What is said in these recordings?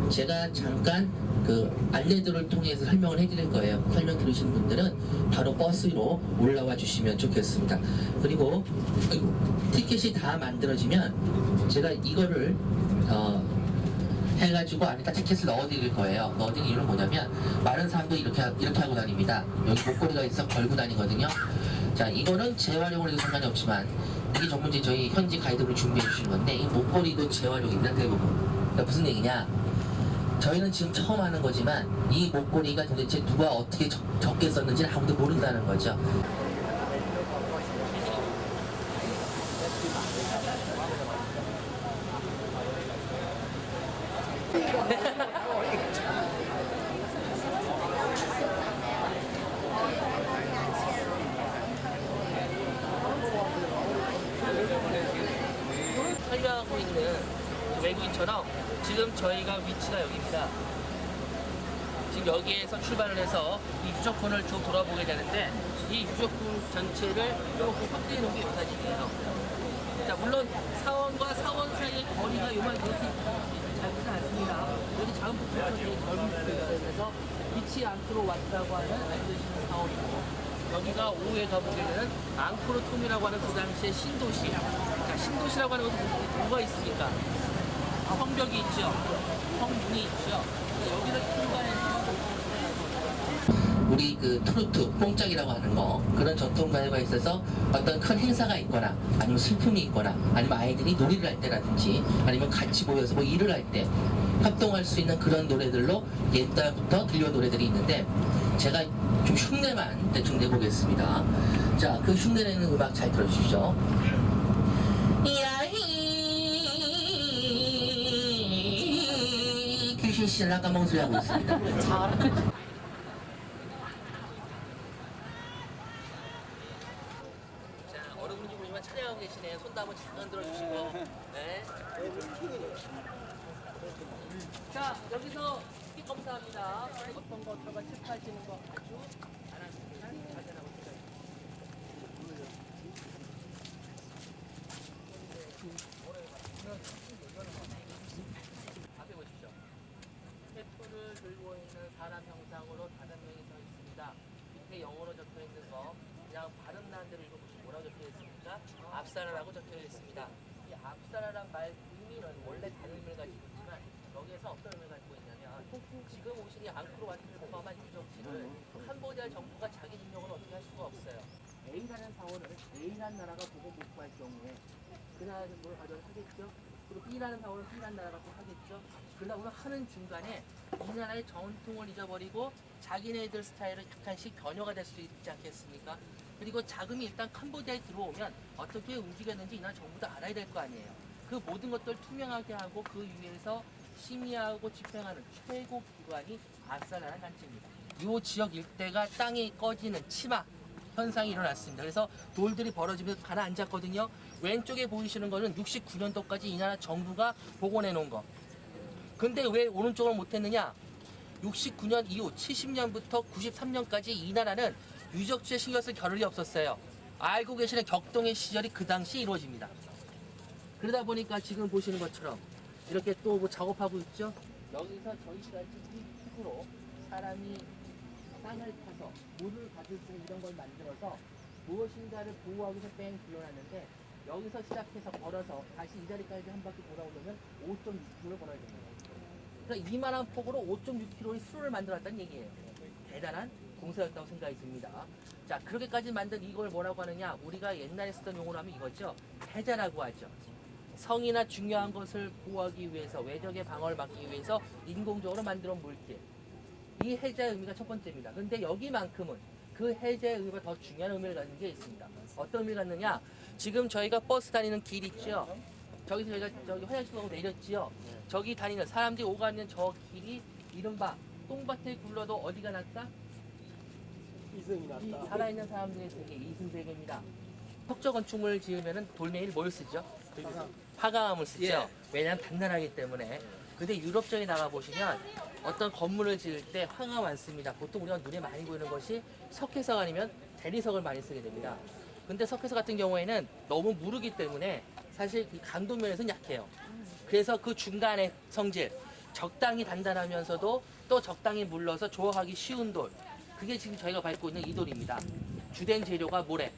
제가 잠깐 그 안내도를 통해서 설명을 해드릴 거예요. 설명 들으신 분들은 바로 버스로 올라와 주시면 좋겠습니다. 그리고 티켓이 다 만들어지면 제가 이거를 해가지고 안에다 티켓을 넣어드릴 거예요. 넣어드릴 이유는 뭐냐면 많은 사람들이 이렇게 하고 다닙니다. 여기 목걸이가 있어 걸고 다니거든요. 자, 이거는 재활용을 해도 상관이 없지만 이게 전문지 저희 현지 가이드분이 준비해 주신 건데 이 목걸이도 재활용입니다. 대부분. 그러니까 무슨 얘기냐? 저희는 지금 처음 하는 거지만 이 목걸이가 도대체 누가 어떻게 적게 썼는지는 아무도 모른다는 거죠. 설명하고 있는 외국인처럼 지금 저희가 위치가 여기입니다. 지금 여기에서 출발을 해서 이 유적훈을 쭉 돌아보게 되는데 이 유적훈 전체를 이렇게 확대해 놓은 게 요 사진이에요. 자, 물론 사원과 사원 사이의 거리가 요만큼 작지는 않습니다. 여기 작은 부분에서 되게 넓은 부분이 있어요. 그래서 빛이 앙코르 왔다고 하는 알려주시는 사원이고 여기가 오후에 가보게 되는 앙코르톰이라고 하는 그 당시의 신도시. 자, 신도시라고 하는 것은 뭐가 있습니까? 성벽이 있죠. 성문이 있죠. 여기를 통과해서 우리 그 트로트, 뽕짝이라고 하는 거 그런 전통가요가 있어서 어떤 큰 행사가 있거나 아니면 슬픔이 있거나 아니면 아이들이 놀이를 할 때라든지 아니면 같이 모여서 뭐 일을 할 때 협동할 수 있는 그런 노래들로 옛날부터 들려온 노래들이 있는데 제가 좀 흉내만 대충 내보겠습니다. 자, 그 흉내내는 음악 잘 들어주십시오. 야히 귀신 신랑 까먹은 하고 있습니다. 잘하네. 어른분이 보시면 찬양하고 계시네요. 손도 한번 잠깐 들어주시고. 네. 자, 여기서 스킵 검사합니다. 어떤 것들과 체크하시는 거 아주 잘하십니다. 잘 되나고 있어요. 앞에 보십시오. 태토를 들고 있는 사람 형상으로 5명이 서 있습니다. 밑에 영어로 적혀 있는 거 그냥 발음 나는 대로 읽어보시면 뭐라고 적혀 있습니까? 압사라라고 적혀 있습니다. 이 압사라란 말 의미는 원래 다른 의미를 가지고 있지만 여기에서 어떤 의미를 가지고 있냐면 지금 오신 이 앙코르와트를 포함한 유적지를 캄보디아 정부가 자기 능력으로 어떻게 할 수가 없어요. A라는 사원을 A라는 나라가 보고 못 구할 경우에 그 나라는 뭘 가져하겠죠? 그리고 B라는 사원을 B라는 나라가 또 하겠죠? 그러다 하는 중간에 이 나라의 전통을 잊어버리고 자기네들 스타일을 약간씩 변형가 될 수 있지 않겠습니까? 그리고 자금이 일단 캄보디아에 들어오면 어떻게 움직였는지 이 나라 정부도 알아야 될 거 아니에요. 그 모든 것들을 투명하게 하고 그 위에서 심의하고 집행하는 최고 기관이 압사라는 단체입니다. 이 지역 일대가 땅이 꺼지는 치마 현상이 일어났습니다. 그래서 돌들이 벌어지면서 가라앉았거든요. 왼쪽에 보이시는 거는 69년도까지 이 나라 정부가 복원해 놓은 거. 근데 왜 오른쪽을 못했느냐? 69년 이후 70년부터 93년까지 이 나라는 유적지에 신경 쓸 겨를이 없었어요. 알고 계시는 격동의 시절이 그 당시 이루어집니다. 그러다 보니까 지금 보시는 것처럼 이렇게 또 뭐 작업하고 있죠. 여기서 저희까지 이 흙으로 사람이 땅을 파서 물을 받을 수 있는 이런 걸 만들어서 무엇인가를 보호하기 위해서 뺑 불러놨는데 여기서 시작해서 걸어서 다시 이 자리까지 한 바퀴 돌아오려면 5.6km를 걸어야 됩니다. 그러니까 이만한 폭으로 5.6km의 수로를 만들었다는 얘기예요. 대단한 공사였다고 생각이 듭니다. 자, 그렇게까지 만든 이걸 뭐라고 하느냐? 우리가 옛날에 쓰던 용어로 하면 이거죠. 해자라고 하죠. 성이나 중요한 것을 보호하기 위해서, 외적의 방어를 막기 위해서 인공적으로 만들어 놓은 물길. 이 해자의 의미가 첫 번째입니다. 그런데 여기만큼은 그 해자의 의미가 더 중요한 의미를 가진 게 있습니다. 어떤 의미를 갖느냐? 지금 저희가 버스 다니는 길 있죠? 저기서 저희가 저기 화장실 가고 내렸지요? 저기 다니는 사람들이 오가는 저 길이 이른바 똥밭에 굴러도 어디가 낫다? 이승이 났다. 살아있는 사람들의 세계 이승세계입니다. 석조 건축물을 지으면 돌멩이를 뭘 쓰죠? 화강암을 쓰죠. 예. 왜냐하면 단단하기 때문에. 근데 유럽 쪽에 나가 보시면 어떤 건물을 지을 때 화강암 안 씁니다. 보통 우리가 눈에 많이 보이는 것이 석회석 아니면 대리석을 많이 쓰게 됩니다. 근데 석회석 같은 경우에는 너무 무르기 때문에 사실 이 강도 면에서는 약해요. 그래서 그 중간의 성질, 적당히 단단하면서도 또 적당히 물러서 조화하기 쉬운 돌. 그게 지금 저희가 밟고 있는 이 돌입니다. 주된 재료가 모래.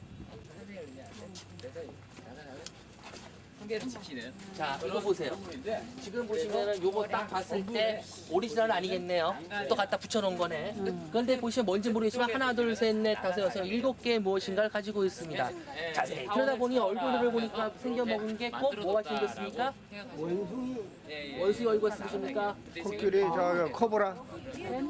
한계를 지키는 자, 이거 보세요. 부분인데 지금 보시면은 요거 딱 봤을 때 오리지널 아니겠네요. 또 갖다 붙여놓은 거네. 그런데 보시면 뭔지 모르겠지만 하나, 둘, 셋, 넷, 다섯, 여섯, 7개 무엇인가를 가지고 있습니다. 자세히 들여다보니 얼굴들을 보니까 생겨먹은 게 꼭 뭐가 생겼습니까? 원숭이 원숭이 얼굴 쓰십니까? 코끼리 저 코브라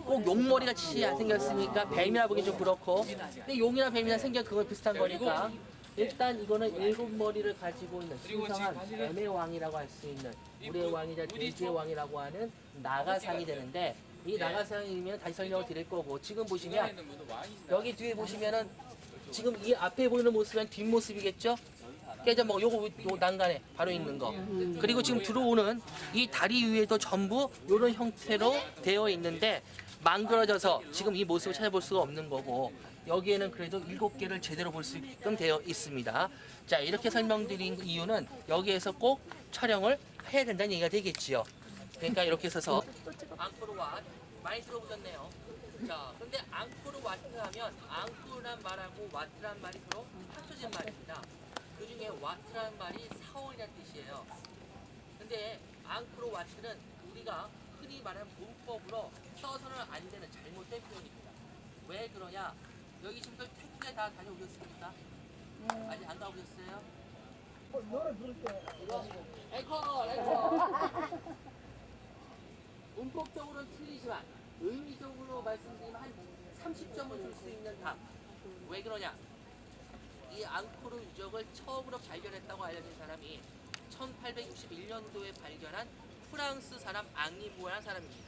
꼭 용머리 같이 안 생겼습니까? 뱀이라 보기 좀 그렇고. 근데 용이나 뱀이나 생겨 그거 비슷한 거니까. 일단 이거는 7머리를 가지고 있는 신성한 뱀의 왕이라고 할 수 있는 우리의 왕이자 돼지의 왕이라고 하는 나가상이 되는데 이 나가상이면 다시 설명을 드릴 거고 지금 보시면 여기 뒤에 보시면은 지금 이 앞에 보이는 모습은 뒷모습이겠죠? 깨져먹어 요거 요 난간에 바로 있는 거 그리고 지금 들어오는 이 다리 위에도 전부 이런 형태로 되어 있는데 망그러져서 지금 이 모습을 찾아볼 수가 없는 거고 여기에는 그래도 7개를 제대로 볼 수 있게끔 되어 있습니다. 자, 이렇게 설명드린 이유는 여기에서 꼭 촬영을 해야 된다는 얘기가 되겠지요. 그러니까 이렇게 서서 앙코르와트 많이 들어보셨네요. 자, 근데 앙코르와트 하면 앙코르란 말하고 와트란 말이 서로 합쳐진 말입니다. 그 중에 와트란 말이 사월이라는 뜻이에요. 근데 앙코르와트는 우리가 흔히 말하는 문법으로 써서는 안 되는 잘못된 표현입니다. 왜 그러냐? 여기 지금들 태국에 다 다녀오셨습니까? 아직 안 가보셨어요? 앵커! 문법적으로는 틀리지만 의미적으로 말씀드리면 한 30점을 줄 수 있는 답. 왜 그러냐? 이 앙코르 유적을 처음으로 발견했다고 알려진 사람이 1861년도에 발견한 프랑스 사람 앙리무라는 사람입니다.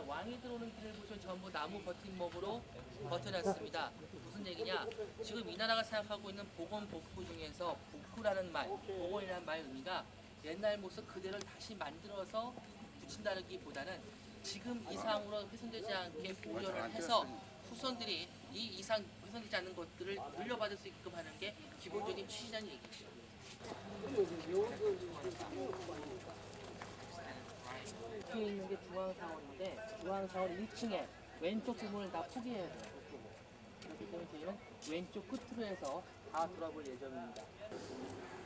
왕이 들어오는 길을 보시면 전부 나무 버팀목으로 버텨놨습니다. 무슨 얘기냐? 지금 이 나라가 생각하고 있는 복원 복구 중에서 복구라는 말, 복원이라는 말 의미가 옛날 모습 그대로 다시 만들어서 붙인다기보다는 지금 이상으로 훼손되지 않게 보존을 해서 후손들이 이 이상 훼손되지 않는 것들을 물려받을 수 있게끔 하는 게 기본적인 취지라는 얘기죠. 뒤에 있는 게 중앙사월인데 중앙사월 1층에 왼쪽 부분을 다 포기해야 돼요. 그렇기 때문에 저희는 왼쪽 끝으로 해서 다 돌아볼 예정입니다.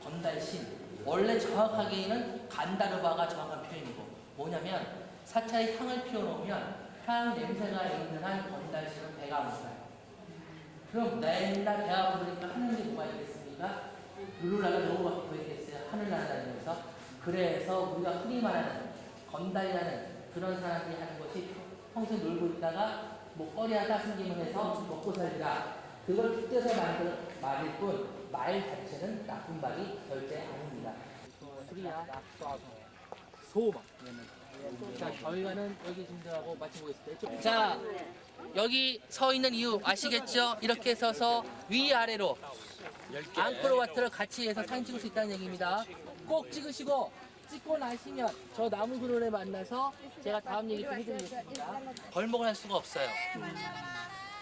건달신 원래 정확하게는 간다르바가 정확한 표현이고 뭐냐면 사찰에 향을 피워놓으면 향 냄새가 있는 한 건달신은 배가 안 불러요. 그럼 맨날 배가 부르니까 하는 게 뭐가 있겠습니까? 룰루라가 너무 보이겠어요. 하늘나라 다니면서 그래서 우리가 흔히 말하는 건달이라는 그런 사람들이 하는 것이 평소에 놀고 있다가 목걸이 하다 숨김을 해서 먹고 살리라. 그걸 빗대서 만든 말일 뿐 말 자체는 나쁜 말이 절대 아닙니다. 술이야, 소마. 자, 결과는 여기 분들하고 맞춰보겠습니다. 자, 여기 서 있는 이유 아시겠죠? 이렇게 서서 위아래로 앙코르와트를 같이 해서 사진 찍을 수 있다는 얘기입니다. 꼭 찍으시고 찍고 나시면 저 나무 그늘에 만나서 제가 다음 얘기 좀 해드리겠습니다. 벌목을 할 수가 없어요.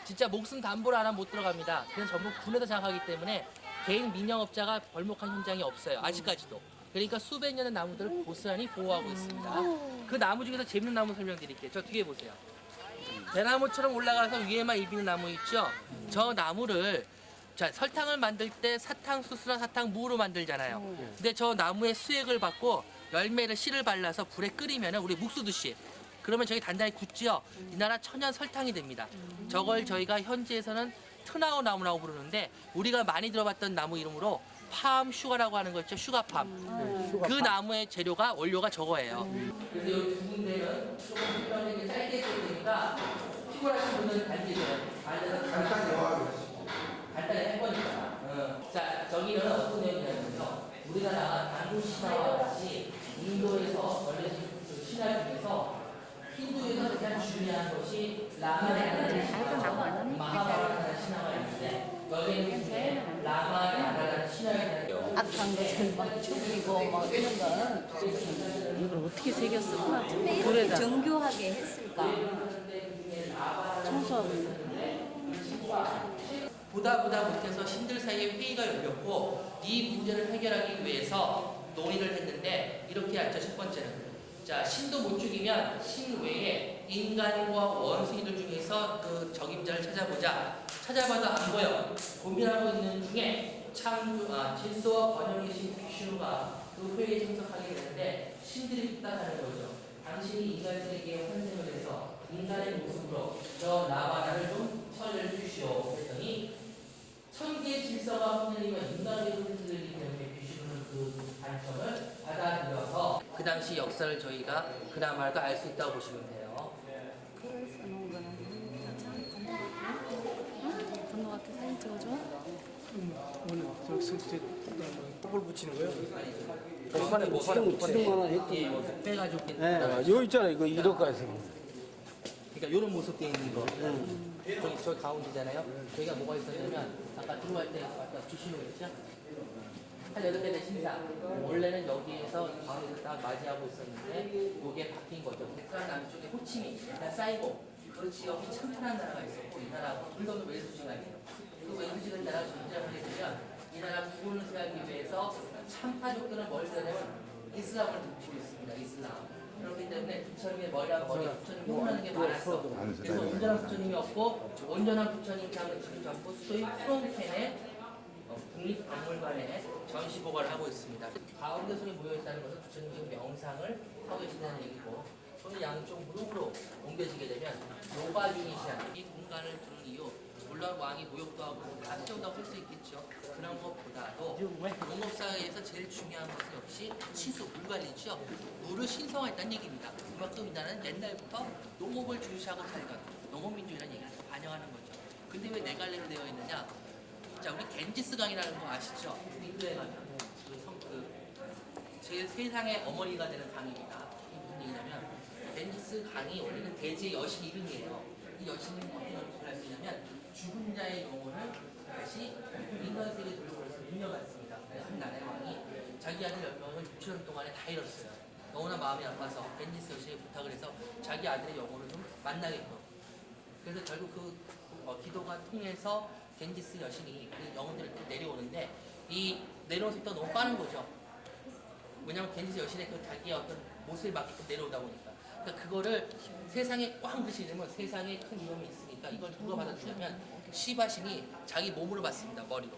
진짜 목숨 담보를 안 하면 못 들어갑니다. 그건 전부 군에서 장악하기 때문에 개인 민영업자가 벌목한 현장이 없어요. 아직까지도. 그러니까 수백 년의 나무들을 고스란히 보호하고 있습니다. 그 나무 중에서 재밌는 나무 설명드릴게요. 저 뒤에 보세요. 대나무처럼 올라가서 위에만 입히는 나무 있죠? 저 나무를 자, 설탕을 만들 때 사탕수수나 사탕무로 만들잖아요. 근데 저 나무의 수액을 받고 열매를 씨를 발라서 불에 끓이면 우리 묵 쓰듯이 그러면 저기 단단히 굳죠? 이 나라 천연 설탕이 됩니다. 저걸 저희가 현지에서는 트나우 나무라고 부르는데 우리가 많이 들어봤던 나무 이름으로 팜 슈가라고 하는 거 있죠? 슈가팜. 그 나무의 재료가 원료가 저거예요. 그래서 여기 두 군데는 조금 필요하게 짧게 해야 되니까 피곤하신 분들은 달리세요. 간단히 할 거니까. 자, 저기는 어떤 내용이냐면요. 우리나라 단군 신화와 같이 인도에서 전해진 그 신화 중에서 힌두에서 가장 중요한 것이 라마야나라는 마하바라라는 신화가 있는데 여기에는 중에 라마야나라는 신화에 대한 악한 막 죽이고 뭐 이런 거 이걸 어떻게 새겼을까? 근데 이렇게 돌에다 정교하게 했을까? 청소하고 있는 보다 못해서 신들 사이에 회의가 열렸고 이 문제를 해결하기 위해서 논의를 했는데 이렇게 하죠. 첫 번째는 자, 신도 못 죽이면 신 외에 인간과 원수이들 중에서 그 적임자를 찾아보자. 찾아봐도 안 보여. 고민하고 있는 중에 질서와 번영의 신 비슈누가 그 회의에 참석하게 되는데 신들이 부탁하는 거죠. 당신이 인간들에게 환생을 해서 인간의 모습으로 저 나바나를 좀 처리해 주시오. 그랬더니 천지의 질서가 흔들리면 인간의 흔들리기 때문에 비슈누는 그 관점을 받아들여서 그 당시 역사를 저희가 그나마도 알 수 있다고 보시면 돼요. 써놓은 거는 건너 같은 사진 찍어줘. 오늘 저 컵을 붙이는 거예요? 뭐 치는 거는 했고. 예, 뭐 빼가지고 네, 요 있잖아요. 이거 이렇게해서. 그러니까 이런 모습 돼 있는 거. 저 가운데잖아요. 저희가 뭐가 있었냐면 아까 들어갈 때 아까 주시는 거 있죠? 한 8개 된 신상. 원래는 여기에서 가운데서 딱 맞이하고 있었는데 이게 바뀐 거죠. 북한 남쪽에 호치민, 사이고. 그렇지 여기 참 편한 나라가 있었고 이 나라하고 불도는 웨스트가 있어요. 그 웨스트가 나라가 존재하게 되면 이 나라 구분을 세우기 위해서 참파족들은 뭘 쓰냐면 이슬람을 듣고 있습니다. 이슬람. 그렇기 때문에 부처님의 머리랑 부처님 흉하는 게 많았어. 그래서 온전한 부처님이 없고 온전한 부처님 향을 지금 전부 소위 프롬펜에 국립박물관에 전시 보관을 하고 있습니다. 가운데 손이 모여 있다는 것은 부처님 지금 명상을 하고 계신다는 얘기고 손이 양쪽 무릎으로 옮겨지게 되면 요가 중이시한 이 공간을 두는 이유 물론 왕이 모욕도 하고 다 세운다고 할 수 있겠죠. 그런 것보다도 농업사회에서 제일 중요한 것은 역시 치수, 물 관리죠. 물을 신성화했다는 얘기입니다. 그만큼 이 나라는 옛날부터 농업을 중시하고 살던 농업민주라는 얘기를 반영하는 거죠. 근데 왜 네 갈래로 되어 있느냐? 자, 우리 겐지스 강이라는 거 아시죠? 인도에 가면 제 세상의 어머니가 되는 강입니다. 이게 무슨 얘기냐면 겐지스 강이 원래는 대지의 여신 이름이에요. 이 여신은 어떤 역할을 할 수 있냐면 죽은 자의 영혼을 다시 인간 세계에 돌려보내서 유명했습니다. 한 나라의 왕이 자기 아들 10명을 6천 동안에 다 잃었어요. 너무나 마음이 아파서 겐지스 여신에 부탁을 해서 자기 아들의 영혼을 좀 만나게끔. 그래서 결국 그 기도가 통해서 겐지스 여신이 그 영혼들을 내려오는데 이 내려온 속도가 너무 빠른 거죠. 왜냐면 겐지스 여신의 그 자기의 어떤 모습에 맞게끔 내려오다 보니까. 그러니까 그거를 세상에 꽝 그시려면 세상에 큰 위험이 있으니까 이걸 누가 받아주냐면 시바신이 자기 몸으로 받습니다. 머리로.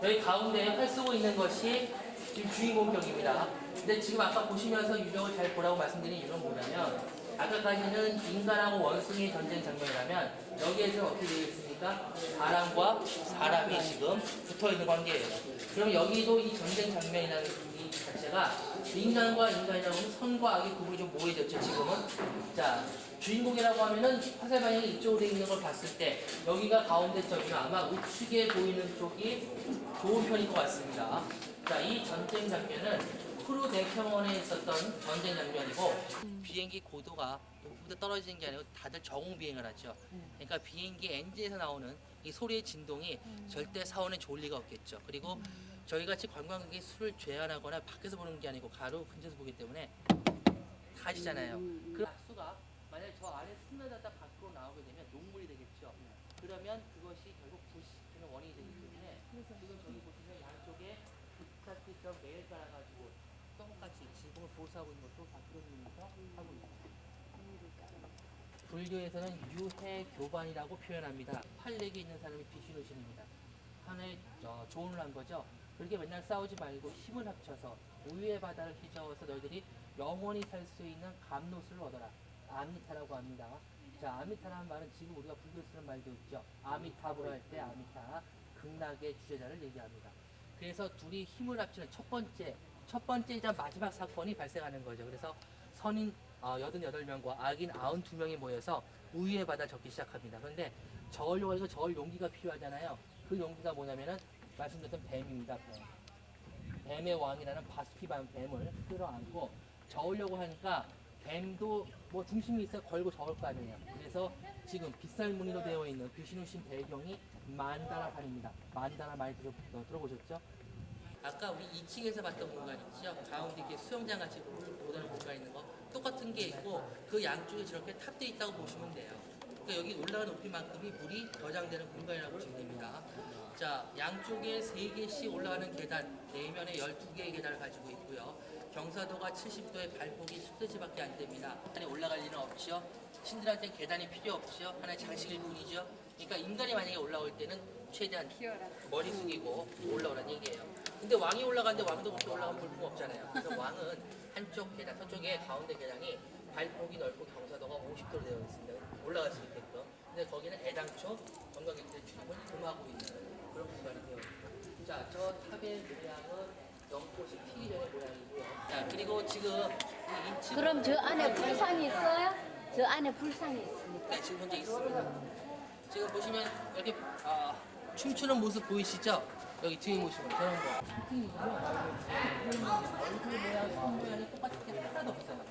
여기 가운데 활 쓰고 있는 것이 지금 주인공 격입니다. 근데 지금 아까 보시면서 유령을 잘 보라고 말씀드린 이유는 뭐냐면 아까까지는 인간하고 원숭이의 전쟁 장면이라면 여기에서는 어떻게 되어 있습니까? 사람과 사람이 지금 붙어있는 관계예요. 그럼 여기도 이 전쟁 장면이라는 이 자체가 인간과 인간이라고 하면 선과 악의 구분이 좀 모여졌죠, 지금은. 자, 주인공이라고 하면은 화살 방향이 이쪽으로 되어 있는 걸 봤을 때 여기가 가운데 쪽이면 아마 우측에 보이는 쪽이 좋은 편일 것 같습니다. 자, 이 전쟁 장면은 크루 대평원에 있었던 전쟁 장면이고 비행기 고도가 높은데 떨어지는 게 아니고 다들 저공 비행을 하죠. 그러니까 비행기 엔진에서 나오는 이 소리의 진동이 절대 사원에 좋을 리가 없겠죠. 그리고 저희 같이 관광객이 술을 제한하거나 밖에서 보는 게 아니고 가로 근처에서 보기 때문에 가시잖아요. 그 수가 만약 저 아래 스며들다 밖으로 나오게 되면 녹물이 되겠죠. 그러면 그것이 결국 부시키는 원인이 되기 때문에 지금 저기 보시면 양쪽에 북사티처럼 매일 깔아가지고 똑같이 지붕을 보수하고 있는 것도 박근혜님께서 하고 있습니다. 불교에서는 유해교반이라고 표현합니다. 팔레기 있는 사람이 비슈누신입니다. 하나의 조언을 한 거죠. 그렇게 맨날 싸우지 말고 힘을 합쳐서 우유의 바다를 휘저어서 너희들이 영원히 살 수 있는 감노수를 얻어라. 아미타라고 합니다. 자, 아미타라는 말은 지금 우리가 불교 쓰는 말도 있죠. 아미타불 할 때 아미타, 극락의 주제자를 얘기합니다. 그래서 둘이 힘을 합치는 첫 번째이자 마지막 사건이 발생하는 거죠. 그래서 선인 88명과 악인 92명이 모여서 우유의 바다를 적기 시작합니다. 그런데 저으려고 해서 저을 용기가 필요하잖아요. 그 용기가 뭐냐면은 말씀드렸던 뱀입니다. 뱀의 왕이라는 바스피반 뱀을 끌어안고 저으려고 하니까 뱀도 뭐 중심이 있어야 걸고 저을 거 아니에요. 그래서 지금 빗살무늬로 되어 있는 비슈누신 배경이 만다라산입니다. 만다라 많이 들어보셨죠? 아까 우리 2층에서 봤던 공간 있죠? 가운데 이렇게 수영장 같이 물 보도는 공간 있는 거 똑같은 게 있고 그 양쪽에 저렇게 탑되어 있다고 보시면 돼요. 그러니까 여기 올라간 높이만큼이 물이 저장되는 공간이라고 보시면 됩니다. 자, 양쪽에 3개씩 올라가는 계단, 내면에 12개의 계단을 가지고 있고요. 경사도가 70도에 발폭이 10cm밖에 안 됩니다. 계단이 올라갈 일은 없죠. 신들한테 계단이 필요 없죠. 하나의 장식일 뿐이죠. 그러니까 인간이 만약에 올라올 때는 최대한 머리 숙이고 올라오라는 얘기예요. 근데 왕이 올라가는데 왕도 그렇게 올라가면 볼품 없잖아요. 그래서 왕은 한쪽 계단, 서쪽에 가운데 계단이 발폭이 넓고 경사도가 50도로 되어 있습니다. 올라갈 수 있게끔. 근데 거기는 애당초 관광객들의 출입을 금하고 있는 그런 공간이 되어 있습니다. 자, 저 탑의 모양은 연꽃이 피기 전의 모양이고요. 자, 그리고 지금 이 인치 그럼 저 안에 불상이 있어요? 저 안에 불상이 있습니까? 네, 지금 현재 있습니다. 지금 보시면 여기 춤추는 모습 보이시죠? 여기 뒤에 보시면 저런 거. 얼굴 모양, 손 모양이 똑같은 게 하나도 없어요.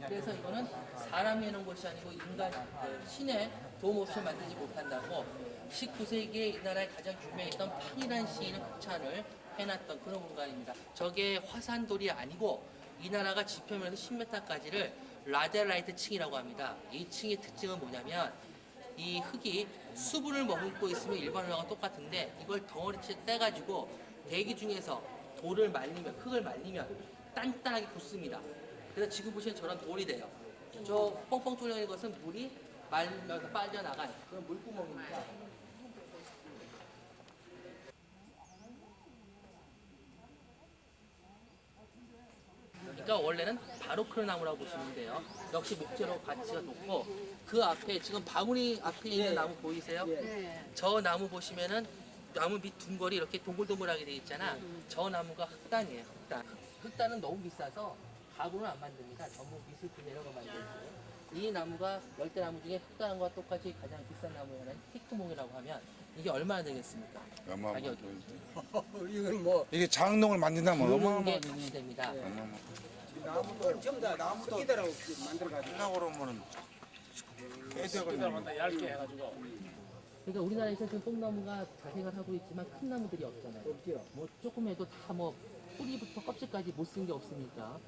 그래서 이거는 사람이 해놓은 것이 아니고 인간, 신의 도움 없이 만들지 못한다고 19세기에 이 나라에 가장 유명했던 판이라는 시인의 극찬을 해놨던 그런 공간입니다. 저게 화산돌이 아니고 이 나라가 지표면에서 10m까지를 라데라이트 층이라고 합니다. 이 층의 특징은 뭐냐면 이 흙이 수분을 머금고 있으면 일반 흙하고 똑같은데 이걸 덩어리째 떼가지고 대기 중에서 돌을 말리면 흙을 말리면 단단하게 굳습니다. 그래서 지금 보시면 저런 돌이 돼요. 저 뻥뻥 뚫려 있는 것은 물이 말면서 빠져나간 그런 물구멍입니다. 그러니까 원래는 바로크 나무라고 보시면 돼요. 역시 목재로 가치가 높고 그 앞에 지금 바구니 앞에 있는 나무 보이세요? 저 나무 보시면은 나무 밑 둥걸이 이렇게 동글동글하게 돼 있잖아. 저 나무가 흑단이에요. 흑단. 흑단은 너무 비싸서 가구는 안 만듭니다. 전부 미술 분해로 만들고 이 나무가 열대나무 중에 흑단과 똑같이 가장 비싼 나무라는 히크몽이라고 하면 이게 얼마나 되겠습니까? 가격이. 이건 뭐 이게 장롱을 만든다면 그런 게 어마어마하게 돈이 됩니다. 나무도 전부 다 나무 끼다라고 만들어가지고. 하려고 그러면은 얇게 해가지고. 그러니까 우리나라에서 지금 뽕나무가 자생을 하고 있지만 큰 나무들이 없잖아요. 없죠. 뭐 조금 해도 다 뭐 뿌리부터 껍질까지 못 쓴 게 없으니까.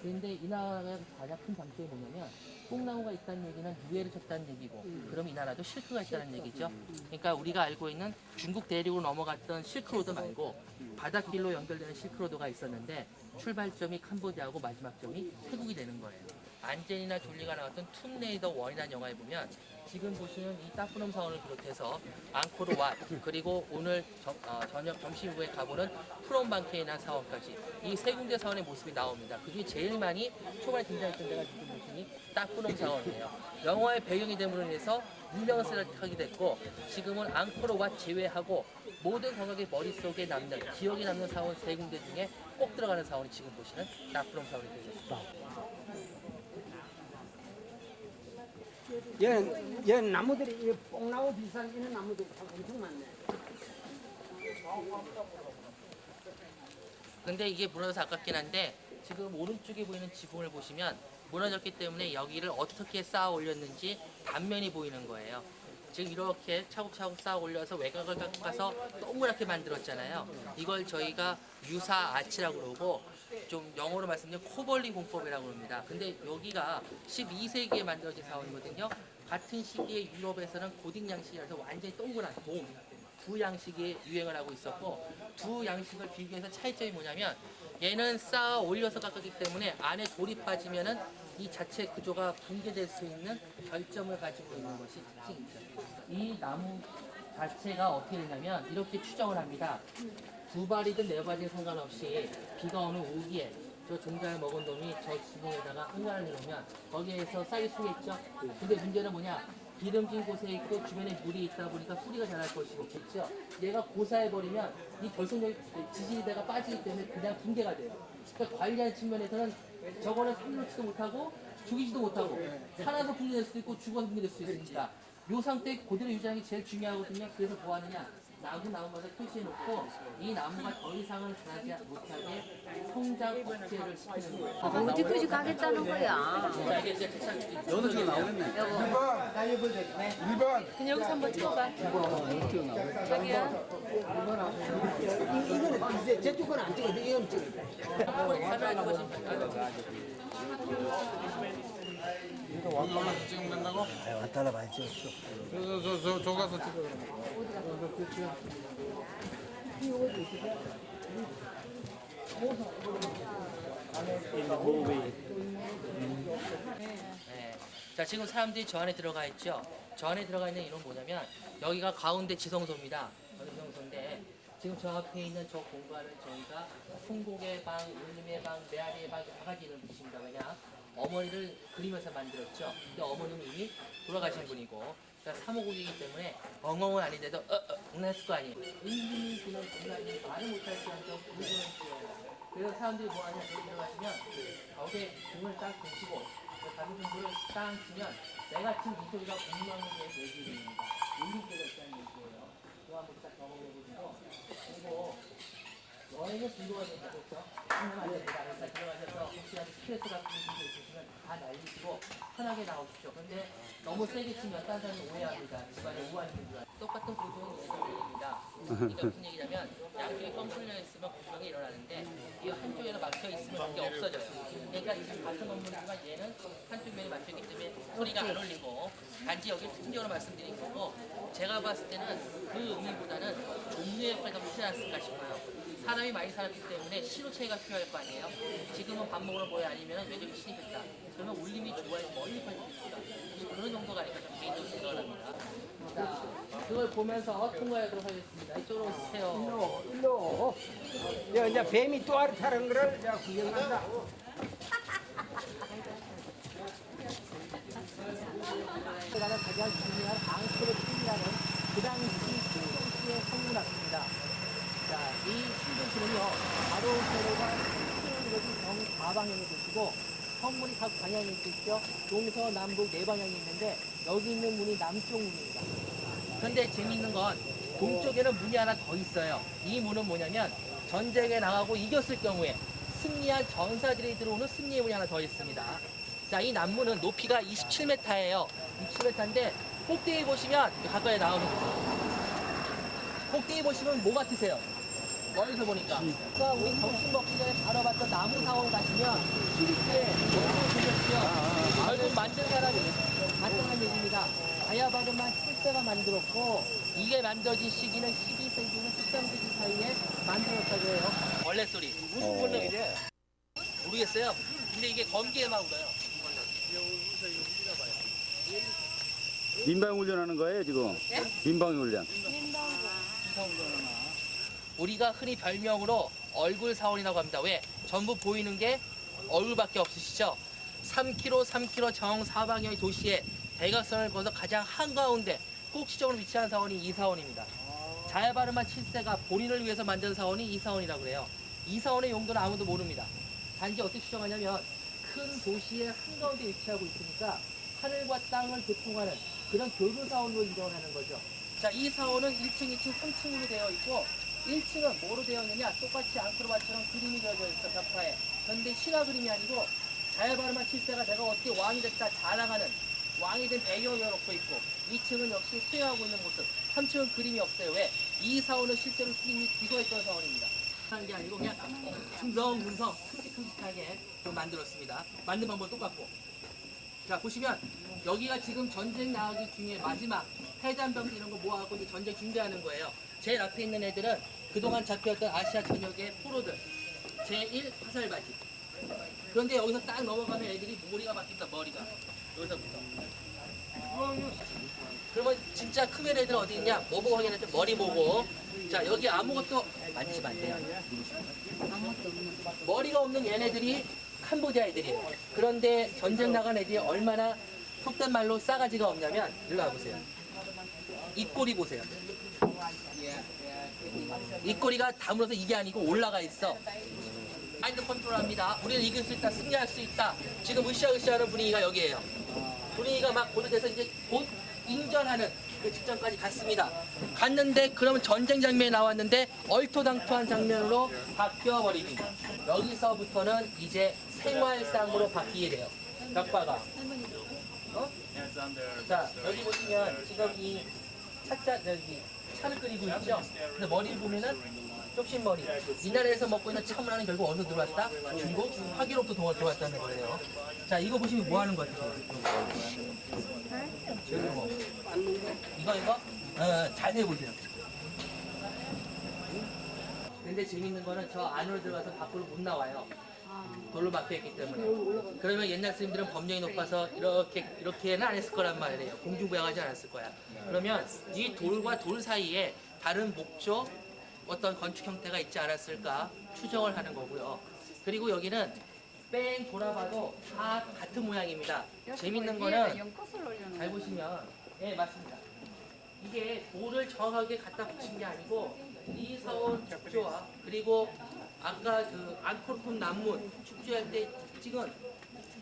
그런데 이 나라가 가장 큰 장점이 뭐냐면 뽕나무가 있다는 얘기는 유해를 쳤다는 얘기고 그럼 이 나라도 실크가 있다는 얘기죠. 그러니까 우리가 알고 있는 중국 대륙으로 넘어갔던 실크로드 말고 바닷길로 연결되는 실크로드가 있었는데 출발점이 캄보디아고 마지막 점이 태국이 되는 거예요. 안젤리나 졸리가 나왔던 툼레이더 1이라는 영화에 보면 지금 보시는 이 따프놈 사원을 비롯해서 앙코르 왓 그리고 오늘 저녁 점심 후에 가보는 프롬방케이나 사원까지 이 세 군데 사원의 모습이 나옵니다. 그중에 제일 많이 초반에 등장했던 데가 지금 보시니 따프놈 사원이에요. 영화의 배경이 됨으로 인해서 유명세를 타게 됐고 지금은 앙코르 왓 제외하고 모든 관광객 머릿속에 남는 기억에 남는 사원 세 군데 중에 꼭 들어가는 사원이 지금 보시는 따프놈 사원이 되겠습니다. 얘 나무들이 이 뽕나무 비슷한 이런 나무들이 엄청 많네. 근데 이게 무너져서 아깝긴 한데 지금 오른쪽에 보이는 지붕을 보시면 무너졌기 때문에 여기를 어떻게 쌓아 올렸는지 단면이 보이는 거예요. 지금 이렇게 차곡차곡 쌓아 올려서 외곽을 깎아서 동그랗게 만들었잖아요. 이걸 저희가 유사 아치라고 그러고 좀 영어로 말씀드리면 코벌리 공법이라고 합니다. 근데 여기가 12세기에 만들어진 사원이거든요. 같은 시기에 유럽에서는 고딕 양식이라서 완전히 동그란 두 양식이 유행을 하고 있었고 두 양식을 비교해서 차이점이 뭐냐면 얘는 쌓아 올려서 깎았기 때문에 안에 돌이 빠지면은 이 자체 구조가 붕괴될 수 있는 결점을 가지고 있는 것이 특징이죠. 이 나무 자체가 어떻게 되냐면 이렇게 추정을 합니다. 두 발이든 네 발이든 상관없이 비가 오는 우기에 저 종자를 먹은 놈이 저 지붕에다가 흥관을 내놓으면 거기에서 싹이 트겠죠. 근데 문제는 뭐냐? 기름진 곳에 있고 주변에 물이 있다 보니까 뿌리가 자랄 것이고 그렇죠. 얘가 고사해버리면 이 결속력 지지대가 빠지기 때문에 그냥 붕괴가 돼요. 그러니까 관리하는 측면에서는 저거는 살려지도 못하고 죽이지도 못하고 살아서 붕괴될 수도 있고 죽어서 붕괴될 수도 있으니까 이 상태 그대로 유지하는 게 제일 중요하거든요. 그래서 뭐 하느냐? 나무마다 표시해놓고 이 나무가 더 이상은 자라지 못하게 성장 억제를 시키는 거예요. 어디까지 가겠다는 거야? 자, 이게 이제 괜찮지. 너도 지금 나오겠네. 1번 그냥 여기서 한번 찍어봐. 자기야. 이거는 이제 저쪽 건 안 찍어. 이건 찍어. 카메라 찍으시면 이거 왕관만 찍으면 된다고? 왔다라 많이 찍었어. 저 가서 찍어. 네. 자, 지금 사람들이 저 안에 들어가 있죠. 저 안에 들어가 있는 이유는 뭐냐면 여기가 가운데 지성소입니다. 지성소인데 지금 저 앞에 있는 저 공간을 저희가 풍곡의 방, 울림의 방, 메아리의 방 다 가지 이름 뜻입니다. 왜냐? 어머니를 그리면서 만들었죠. 근데 어머니는 이미 돌아가신 분이고 사모국이기 때문에 엉엉은 아닌데도 응했을 거 아니에요. 은근히 그는 공간이 말을 못할 정도로 부르는 거예요. 그래서 사람들이 뭐 하냐, 저기 들어가시면 벽에 등을 딱 드시고 다른 등불을 딱 치면 내가 지금 이 소리가 공명에 대해 얘기입니다. 울림대가 있다는 얘기예요. 그거 한번 딱 경험해보시고 그리고 여행은 중도가 된다, 그렇죠? 하면 안 됩니다. 그래서 들어가셔서 혹시라도 스트레스 같은 게 있으시면 다 날리시고 편하게 나오십시오. 근데 너무 세게 치면 딴 사람이 오해합니다. 집안에 우환이 있는 줄 알고. 똑같은 고통은 예전입니다. 이게 무슨 얘기냐면 양쪽이 뻥 뚫려 있으면 공명이 일어나는데 이 한쪽에서 막혀 있으면 그게 없어져요. 그러니까 이 같은 건물이지만 얘는 한쪽 면이 막혀있기 때문에 소리가 안 울리고 단지 여기 특징적으로 말씀드린 거고 제가 봤을 때는 그 의미보다는 종류의 역할이 더 크지 않았을까 싶어요. 사람이 많이 살았기 때문에 신호 차이가 필요할 거 아니에요. 지금은 밥 먹으러 모여 아니면 외적이 신입했다. 그러면 울림이 좋아해서 멀리 퍼집니다. 그런 정도가 아닐까 좀 개인적으로 생각을 합니다. 자, 그걸 보면서 통과하도록 하겠습니다. 이쪽으로 오세요. 일로. 야, 이제 뱀이 또 아르타는 거를 내가 구경한다. 가장 가장 중요한 앙코르 핀이라는 그 당시 신동시의 성문학입니다. 자, 이 신동시는요, 바로 세로가 신동시가 정사방향이 되시고 성문이 각 방향이 있죠. 동서남북 네 방향이 있는데 여기 있는 문이 남쪽 문입니다. 근데 재미있는 건 동쪽에는 문이 하나 더 있어요. 이 문은 뭐냐면 전쟁에 나가고 이겼을 경우에 승리한 전사들이 들어오는 승리의 문이 하나 더 있습니다. 자, 이 남문은 높이가 27m예요. 27m인데 꼭대기 보시면 가까이 나오는 거죠. 꼭대기 보시면 뭐 같으세요? 멀리서 보니까. 그러니까 우리 점심 먹기 전에 바로 봤던 나무 사원 가시면 시리즈에 얼굴 보셨죠? 얼굴 만든 사람이 간단한 얘기입니다. 가야바르만 7세가 만들었고 이게 만들어진 시기는 12세기에서 13세기 사이에 만들었다고 해요. 원래 소리. 무슨 권력이래? 모르겠어요. 근데 이게 검기에만 울어요. 민방 훈련하는 거예요 지금? 네? 민방 훈련. 우리가 흔히 별명으로 얼굴 사원이라고 합니다. 왜? 전부 보이는 게 얼굴밖에 없으시죠? 3km 정사방향의 도시에 대각선을 거서 가장 한가운데 꼭지점으로 위치한 사원이 이 사원입니다. 자야바르만 7세가 본인을 위해서 만든 사원이 이 사원이라고 그래요. 이 사원의 용도는 아무도 모릅니다. 단지 어떻게 추정하냐면 큰 도시의 한가운데 위치하고 있으니까 하늘과 땅을 교통하는 그런 교류 사원으로 이동하는 거죠. 자, 이 사원은 1층, 2층, 3층으로 되어 있고 1층은 뭐로 되어 있느냐? 똑같이 앙코르바처럼 그림이 그려져 있어, 벽화에. 그런데 신화 그림이 아니고 자야바르만 7세가 내가 어떻게 왕이 됐다 자랑하는 왕이 된 배경을 놓고 있고 2층은 역시 수행하고 있는 모습, 3층은 그림이 없어요. 왜? 이 사원은 실제로 스님이 기거했던 사원입니다. 하는 게 아니고 그냥 큼성큼성 큼직큼직하게 좀 만들었습니다. 만든 방법 똑같고. 자, 보시면 여기가 지금 전쟁 나가기 중에 마지막 해잔병 이런 거 모아갖고 이제 전쟁 준비하는 거예요. 제일 앞에 있는 애들은 그동안 잡혀있던 아시아 전역의 포로들 제1 화살바지. 그런데 여기서 딱 넘어가면 애들이 머리가 바뀐다. 머리가 여기서부터. 그러면 진짜 크면 애들은 어디 있냐? 뭐 보고 확인할 때 머리 보고. 자, 여기 아무것도 만지면 안 돼요. 머리가 없는 얘네들이 캄보디아 애들이에요. 그런데 전쟁 나간 애들이 얼마나 속된 말로 싸가지가 없냐면 일로 와보세요. 입꼬리 보세요. 입꼬리가 다물어서 이게 아니고 올라가 있어. 마인드 컨트롤합니다. 우리는 이길 수 있다, 승리할 수 있다. 지금 으쌰으쌰하는 분위기가 여기에요. 분위기가 막 고조돼서 이제 곧 인전하는 그 직전까지 갔습니다. 갔는데 그러면 전쟁 장면이 나왔는데 얼토당토한 장면으로 바뀌어버립니다. 여기서부터는 이제 생활상으로 바뀌게 돼요. 벽화가. 자, 여기 보시면 지금 이 여기 차를 끓이고 있죠? 근데 머리를 보면은 쪽신머리. 이 나라에서 먹고 있는 차문화는 결국 어디서 들어왔다? 중국 화기로부터 들어왔다는 거예요. 자, 이거 보시면 뭐 하는 것 같아요? 이거? 자세히 보세요. 근데 재밌는 거는 저 안으로 들어가서 밖으로 못 나와요. 돌로 막혀있기 때문에. 그러면 옛날 스님들은 법령이 높아서 이렇게는 안 했을 거란 말이에요. 공중부양하지 않았을 거야. 그러면 이 돌과 돌 사이에 다른 목조 어떤 건축 형태가 있지 않았을까 추정을 하는 거고요. 그리고 여기는 뺑 돌아봐도 다 같은 모양입니다. 재밌는 거는 잘 보시면, 예, 맞습니다. 이게 돌을 정확하게 갖다 붙인 게 아니고 이 사원 축조와 그리고 아까 그 앙코르폰 난문 축조할 때 찍은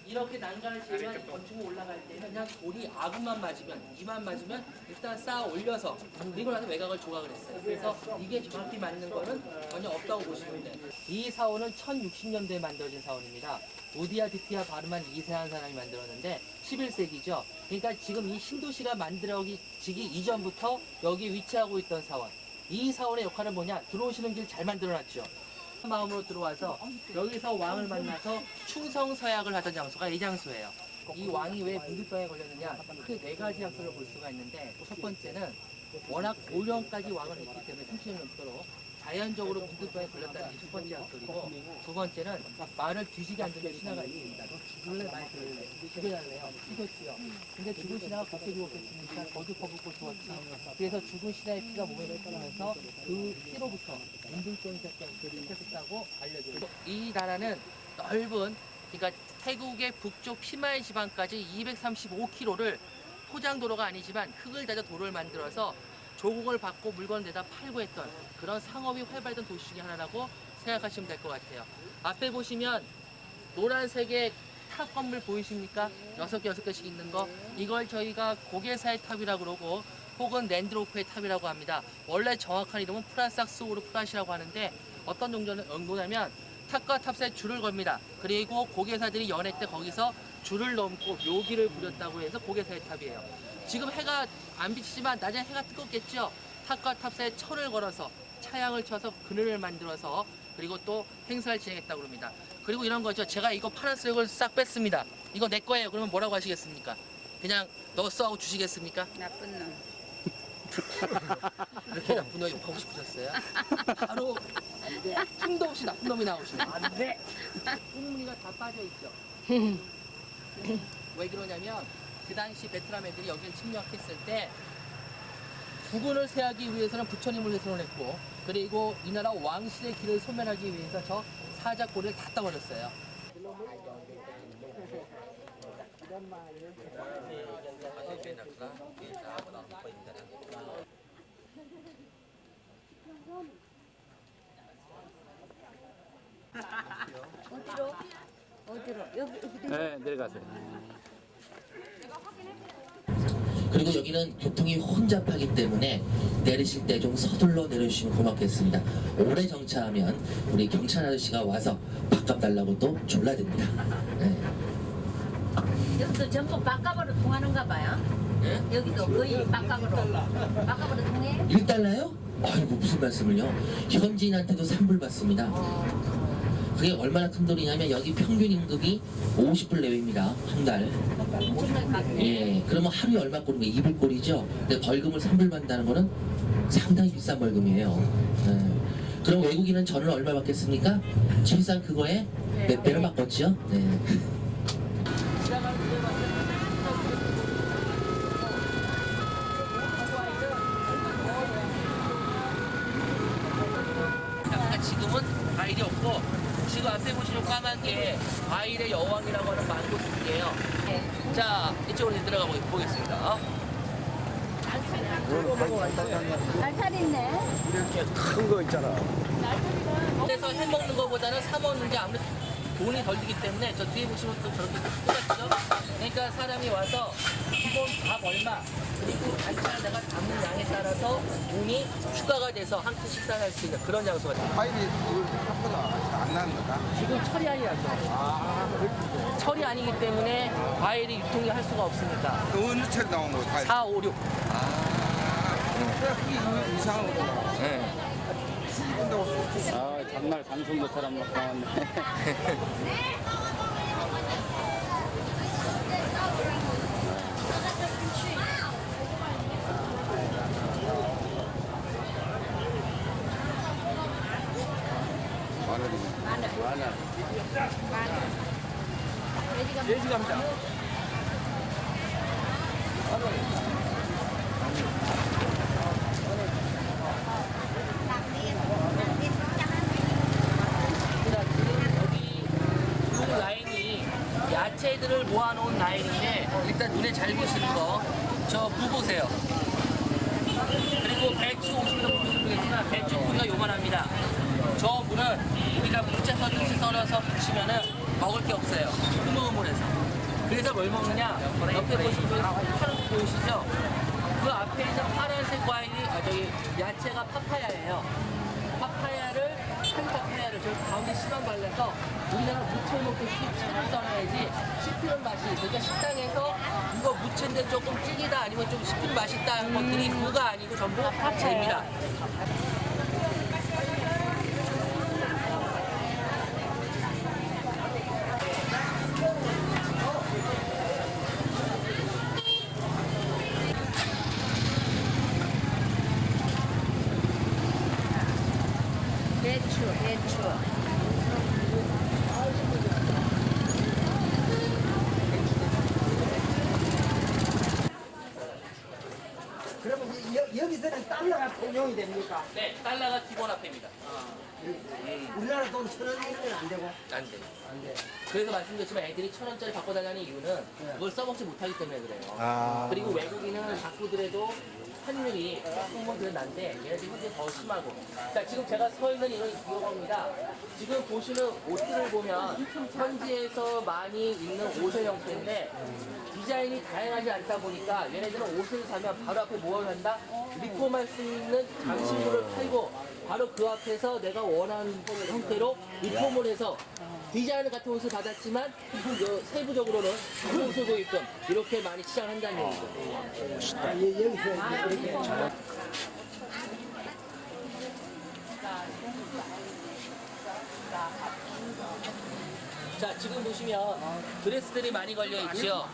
이렇게 난간을 치면 건축물 올라갈 때는 그냥 돌이 아구만 맞으면 이만 맞으면 일단 쌓아 올려서 그리고 나서 외곽을 조각을 했어요. 그래서 이게 정확히 맞는 거는 전혀 없다고 보시면 돼요. 이 사원은 1060년대에 만들어진 사원입니다. 오디아 디티아 바르만 2세한 사람이 만들었는데 11세기죠. 그러니까 지금 이 신도시가 만들어지기 이전부터 여기 위치하고 있던 사원. 이 사원의 역할은 뭐냐? 들어오시는 길 잘 만들어놨죠. 마음으로 들어와서 여기서 왕을 만나서 충성서약을 하던 장소가 이 장소예요. 이 왕이 왜 문득병에 걸렸느냐? 크게 네 가지 약소를 볼 수가 있는데 첫 번째는 워낙 고령까지 왕을 했기 때문에 30년 넘도록 자연적으로 문득병에 걸렸다는 게 첫 번째 약소이고 두 번째는 말을 뒤지게 앉은 신하가 있습니다. 너 죽을래? 말 들을래? 죽여달래요. 죽었지요. 근데 죽은 신하가 곱게 죽었겠습니까? 거듭 퍼붓고 죽었지. 그래서 죽은 신하의 피가 몸에 뱉으면서 그 피로부터 문득병이 생겼다고 알려져요. 이 나라는 넓은, 그러니까 태국의 북쪽 피마의 지방까지 235km를 포장도로가 아니지만 흙을 다져 도로를 만들어서 조공을 받고 물건을 내다 팔고 했던 그런 상업이 활발했던 도시 중에 하나라고 생각하시면 될 것 같아요. 앞에 보시면 노란색의 탑 건물 보이십니까? 6개, 6개씩 있는 거. 이걸 저희가 고개사의 탑이라고 그러고 혹은 랜드로프의 탑이라고 합니다. 원래 정확한 이름은 프라삭스 오르 프라시라고 하는데 어떤 정도냐면 탑과 탑 사이에 줄을 겁니다. 그리고 고개사들이 연회 때 거기서 줄을 넘고 묘기를 부렸다고 해서 고개사의 탑이에요. 지금 해가 안 비치지만 낮에 해가 뜨겁겠죠. 탑과 탑 사이에 철을 걸어서 차양을 쳐서 그늘을 만들어서 그리고 또 행사를 진행했다고 합니다. 그리고 이런 거죠. 제가 이거 파란색을 싹 뺐습니다. 이거 내 거예요. 그러면 뭐라고 하시겠습니까? 그냥 너 써 하고 주시겠습니까? 나쁜 놈. 이렇게 나쁜 놈이 욕하고 싶으셨어요? 바로 틈도 없이 나쁜 놈이 나오시네요. 안 돼. 꽁무니가 다 빠져있죠. 왜 그러냐면 그 당시 베트남 애들이 여기를 침략했을 때 국군을 세하기 위해서는 부처님을 훼손했고 그리고 이 나라 왕실의 길을 소멸하기 위해서 저 사자꼬리를 다 따버렸어요. 어디로? 여기 네, 내려가세요. 그리고 여기는 교통이 혼잡하기 때문에 내리실 때 좀 서둘러 내려주시면 고맙겠습니다. 오래 정차하면 우리 경찰 아저씨가 와서 밥값 달라고 또 졸라댑니다. 네. 여기도 전부 바깥으로 통하는가 봐요. 네? 여기도 거의 바깥으로 통해. 1달러요? 아이고 무슨 말씀을요? 현지인한테도 산불 받습니다. 그게 얼마나 큰 돈이냐면 여기 평균 임금이 50불 내외입니다. 한 달. 예, 그러면 하루에 얼마 꼴인 거예요? 2불 꼴이죠? 근데 벌금을 3불 받는다는 거는 상당히 비싼 벌금이에요. 예. 그럼 외국인은 저는 얼마 받겠습니까? 최소한 그거에 몇 배를 받겠죠? 네. 지금은 과일이 없고 지금 앞에 보시는 까만 게 과일의 여왕이라고 하는 망고숲이에요. 자, 이쪽으로 들어가 보겠습니다. 날탈 있네. 이렇게 큰 거 있잖아. 그래서 해먹는 것보다는 사먹는 게 아무래도 돈이 덜 들기 때문에 저 뒤에 보시면 또 저렇게 똑같죠? 그러니까 사람이 와서 기본 밥 얼마 그리고 반찬 내가 담는 양에 따라서 돈이 추가가 돼서 한 끼 식사를 할 수 있는 그런 장소가 돼요. 파일이 생각보다 안 나는 거다. 지금 철이 아니라서 철이 아니기 때문에 과일이 유통이 할 수가 없으니까 어느 책 나온 거예요? 파일. 4, 5, 6 그게 이상한 거구나. 네. 아, 정말 방송도처럼 막 나왔네. 마늘이네. 많아. 돼지 감자. 여기 두 라인이 야채들을 모아놓은 라인인데 일단 눈에 잘 보시는 거 저 무 보세요. 그리고 배추 오시는 분들 보겠지만 배추 무가 요만합니다. 저 무는 우리가 무채서 김치 썰어서 부치면은 먹을 게 없어요. 흐물흐물해서. 그래서 뭘 먹느냐? 옆에 보시면 파란 거 보이시죠? 그 앞에 있는 파란색 과일이 저기 야채가 파파야예요. 파파야를 한 파파야를 저 가운데 씨만 발라서 우리나라 무채 먹듯이 채를 썰어야지 씹히는 맛이. 그러니까 식당에서 이거 무채인데 조금 찌기다 아니면 좀 씹히는 맛이 있다 하는 것들이 무가 아니고 전부 파채입니다. 배추. 그러면 여기서는 달러가 통용이 됩니까? 네, 달러가 기본 화폐입니다. 우리나라 돈 1,000원 이러면 안 되고? 안 돼. 안 돼. 그래서 말씀드렸지만 애들이 1,000원짜리 바꿔달라는 이유는 그걸 써먹지 못하기 때문에 그래요. 그리고 외국인은 바꾸더라도 환율이 조금은 그래 난데 얘네들이 이제 더 심하고. 자, 지금 제가 서 있는 이겁니다. 지금 보시는 옷들을 보면 현지에서 많이 입는 옷의 형태인데 디자인이 다양하지 않다 보니까 얘네들은 옷을 사면 바로 앞에 뭘 한다? 리폼할 수 있는 장식물을 팔고 바로 그 앞에서 내가 원하는 형태로 리폼을 해서 디자인 같은 옷을 받았지만 세부적으로는 그 옷을 보게끔 이렇게 많이 치장한다는 얘기죠. 여기서 이렇게. 자, 지금 보시면 드레스들이 많이 걸려 있죠.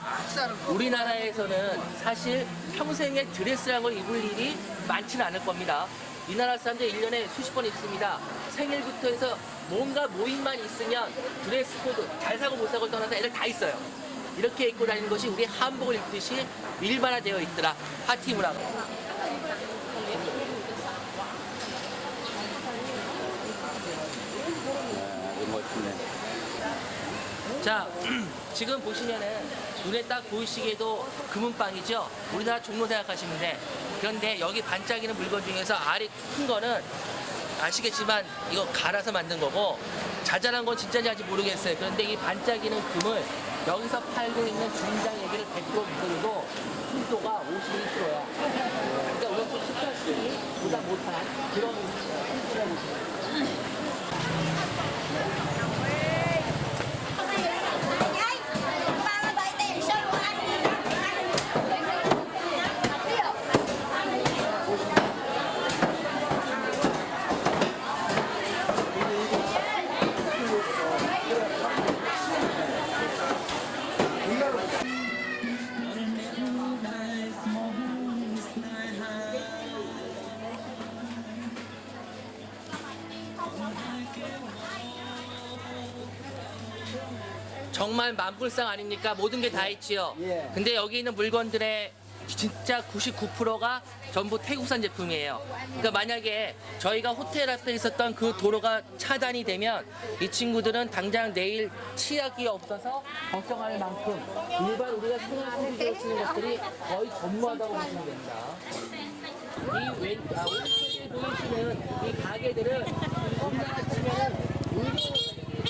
우리나라에서는 사실 평생에 드레스라는 걸 입을 일이 많지는 않을 겁니다. 이 나라 사람들 1년에 수십 번 입습니다. 생일부터 해서 뭔가 모임만 있으면 드레스 코드, 잘 사고 못 사고 떠나서 애들 다 있어요. 이렇게 입고 다니는 것이 우리 한복을 입듯이 일반화되어 있더라. 파티 문화가. 아주 멋지네. 자, 지금 보시면은 눈에 딱 보이시게도 금은빵이죠? 우리나라 종로 생각하시면 돼. 그런데 여기 반짝이는 물건 중에서 알이 큰 거는 아시겠지만 이거 갈아서 만든 거고 자잘한 건 진짜인지 아직 모르겠어요. 그런데 이 반짝이는 금을 여기서 팔고 있는 중장 얘기를 100% 믿어도 순도가 51%야. 그러니까 우리가 좀 식사시들이 보다 못한 그런 순도라고 보시면 정말 만불상 아닙니까? 모든 게 다 있지요. 예. 근데 여기 있는 물건들의 진짜 99%가 전부 태국산 제품이에요. 그러니까 만약에 저희가 호텔 앞에 있었던 그 도로가 차단이 되면 이 친구들은 당장 내일 치약이 없어서 걱정할 만큼 일반 우리가 생활소비재로 쓰는 것들이 거의 전무하다고 보시면 됩니다. 왼쪽에 보이시는 이 가게들은 우리나라 치면은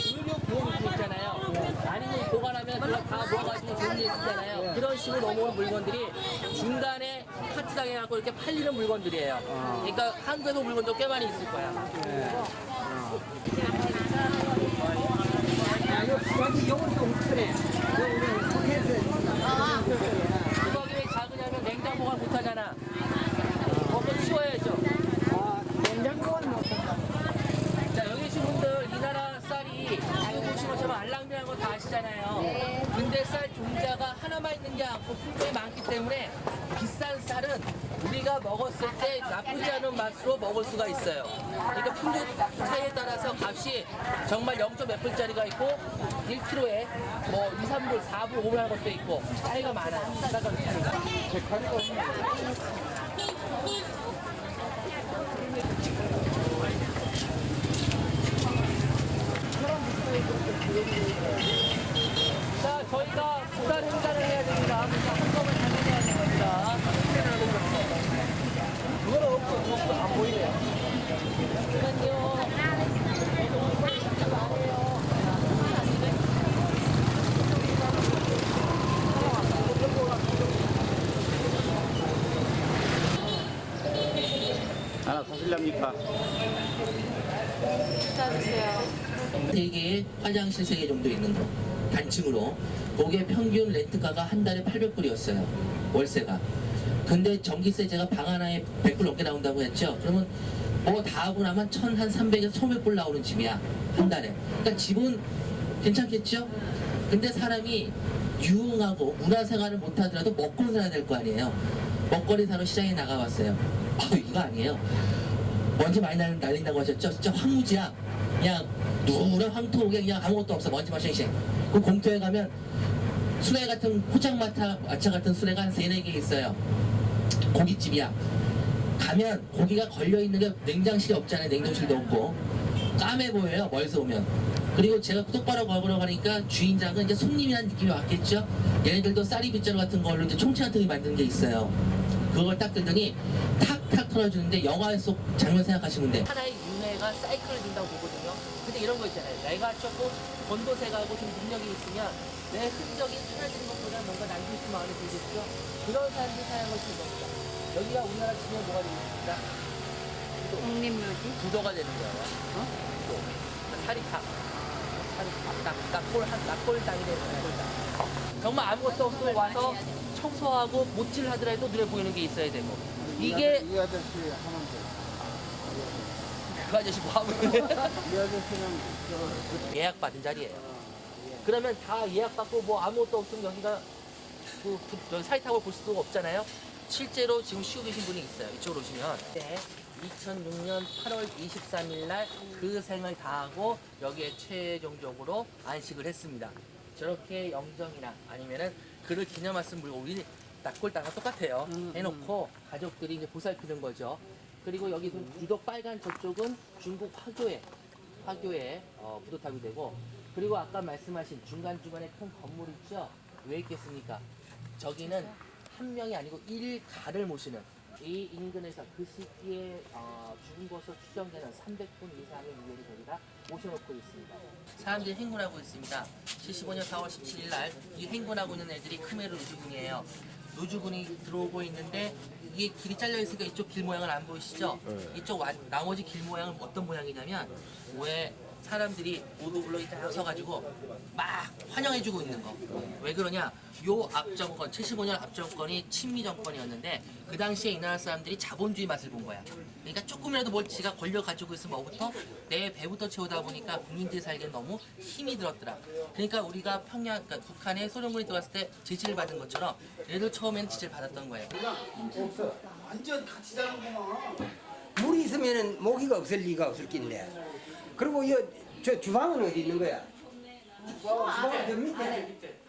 의료 보험 있잖아요. 아니면 보관하면 그거 다 모아가지고 좋은 일 쓰잖아요. 그런 식으로 넘어온 물건들이 중간에 카트 당해갖고 이렇게 팔리는 물건들이에요. 그러니까 한국에도 물건도 꽤 많이 있을 거야. 여기 요것도 흡수네. 수박이 왜 작으냐면 냉장 보관 못 하잖아. 그거 치워야죠. 냉장고는 못한다. 자, 여기 계신 분들 이 나라 쌀이 지금 보신 것처럼 알랑비한 거 다 아시잖아요. 근데 쌀 종자가 하나만 있는 게 아니고 품종이 많기 때문에 비싼 쌀은 우리가 먹었을 때 나쁘지 않은 맛으로 먹을 수가 있어요. 그러니까 품질 차이에 따라서 값이 정말 0. 몇 불짜리가 있고 1kg에 뭐 2, 3불, 4불, 5불 하는 것도 있고 차이가 많아요. 싸가지 차이가. 자, 저희가 부산 행사를 해야 됩니다. 한꺼번에 달려야 되는 겁니다. 그거는 없고 안 보이네요. 잠깐만요. 하나 사실랍니까? 3개의 화장실 3개 정도 있는 거 단층으로 거기에 평균 렌트가가 한 달에 800불이었어요 월세가. 근데 전기세 제가 방 하나에 100불 넘게 나온다고 했죠. 그러면 뭐 다 하고 나면 1,300에서 1,500불 나오는 집이야 한 달에. 그러니까 집은 괜찮겠죠. 근데 사람이 유흥하고 문화생활을 못하더라도 먹고 살아야 될 거 아니에요. 먹거리 사러 시장에 나가봤어요. 이거 아니에요. 먼지 많이 날린다고 하셨죠? 진짜 황무지야. 그냥 누런 황토에 그냥 아무것도 없어. 먼지 마싱싱. 그 공터에 가면 수레 같은 포장마차 같은 수레가 한 3-4개 있어요. 고깃집이야. 가면 고기가 걸려있는 게 냉장실이 없잖아요. 냉동실도 없고 까매 보여요. 멀리서 오면. 그리고 제가 똑바로 걸으러 가니까 주인장은 이제 손님이라는 느낌이 왔겠죠. 얘네들도 쌀이 빗자루 같은 걸로 이제 총치 같은 게 만든 게 있어요. 그걸 딱 들더니 탁탁 털어주는데 영화 속 장면 생각하시면 돼. 하나의 윤회가 사이클을 준다고 보거든요. 근데 이런 거 있잖아요. 내가 조금 건도색하고 좀 능력이 있으면 내 흔적이 사라지는 것보다 뭔가 남기고 싶은 마음이 들겠죠. 그런 사람들이 사용을 쓰는 겁니다. 여기가 우리나라 지면 뭐가 되겠습니까? 국립묘지? 구도가 되는 거예요. 구도. 사리탑. 낙골 땅이 되는 거예요. 낙골. 정말 아무것도 없고 와서 청소하고 못질 하더라도 눈에 보이는 게 있어야 되고. 이게 이 아저씨 하면 돼. 그 아저씨 뭐 하고 있는데? 이 아저씨는 예약받은 자리예요. 그러면 다 예약받고 뭐 아무것도 없으면 여기가 여기 사이탑을 볼 수가 없잖아요. 실제로 지금 쉬고 계신 분이 있어요. 이쪽으로 오시면. 네. 2006년 8월 23일 날 그 생을 다하고 여기에 최종적으로 안식을 했습니다. 저렇게 영정이나 아니면은 그를 기념할 수 있는 물건, 우리 낙골 땅과 똑같아요. 해놓고 가족들이 이제 보살피는 거죠. 그리고 여기 유독 빨간 저쪽은 중국 화교의 부도탑이 되고, 그리고 아까 말씀하신 중간중간에 큰 건물 있죠? 왜 있겠습니까? 저기는 한 명이 아니고 1가를 모시는, 이 인근에서 그 시기에 죽은 것으로 추정되는 300분 이상의 유혈이 저기다 모셔놓고 있습니다. 사람들이 행군하고 있습니다. 75년 4월 17일 날 이 행군하고 있는 애들이 크메르 노주군이에요. 노주군이 들어오고 있는데 이게 길이 잘려 있으니까 이쪽 길 모양을 안 보이시죠? 이쪽 나머지 길 모양은 어떤 모양이냐면 왜 사람들이 오도블럭이 딱 서가지고 막 환영해주고 있는 거. 왜 그러냐? 요 앞정권, 75년 앞정권이 친미 정권이었는데 그 당시에 이 나라 사람들이 자본주의 맛을 본 거야. 그러니까 조금이라도 뭘 지가 권력 가지고 있으면 뭐부터 내 배부터 채우다 보니까 국민들이 살기엔 너무 힘이 들었더라. 그러니까 우리가 그러니까 북한에 소련군이 들어갔을 때 지지를 받은 것처럼 얘들 처음에는 지지를 받았던 거예요. 없어. 완전 같이 자는구만. 물이 있으면은 모기가 없을 리가 없을 낀데. 그리고 저 주방은 어디 있는 거야? 주방은 저 밑에.